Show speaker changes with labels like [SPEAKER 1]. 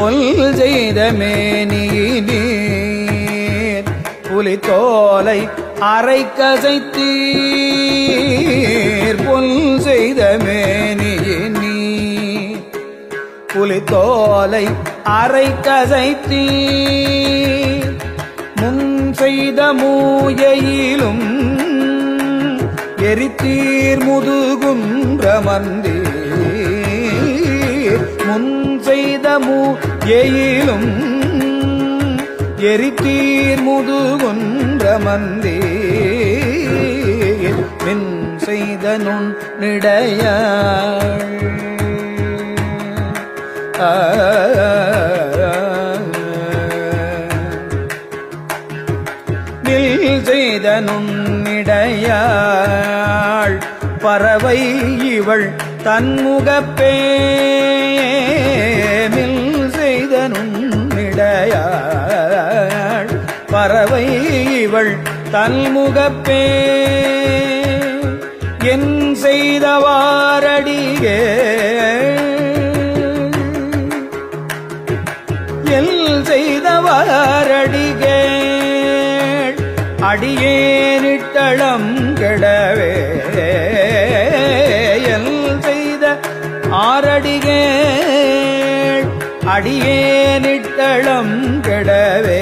[SPEAKER 1] பொல் செய்த மேனியினீர் புலித்தோலை அரை கசைத்தீர் பொல் செய்த மேனியினீர் புலித்தோலை அரை கசைத்தீர் முன் செய்த மூயையிலும் எரித்தீர் முதுகுன்றமர்ந்தீர் முன் செய்த மூயையிலும் எரித்தீர் முதுகுன்றமர்ந்தீர் மின் செய்த நுண்ணிடையாள் வில் செய்த நுண்ணிடையாள் பறவை இவள் தன்முகப்பே மில் செய்த நுண்ணிடையாள் பறவை இவள் தன்முகப்பே என் செய்தவாரடியே எல் செய்தவாரடிகே அடியேனிட்டளம் கெடவே எல் செய்த ஆரடிகே அடியேனிட்டளம் கெடவே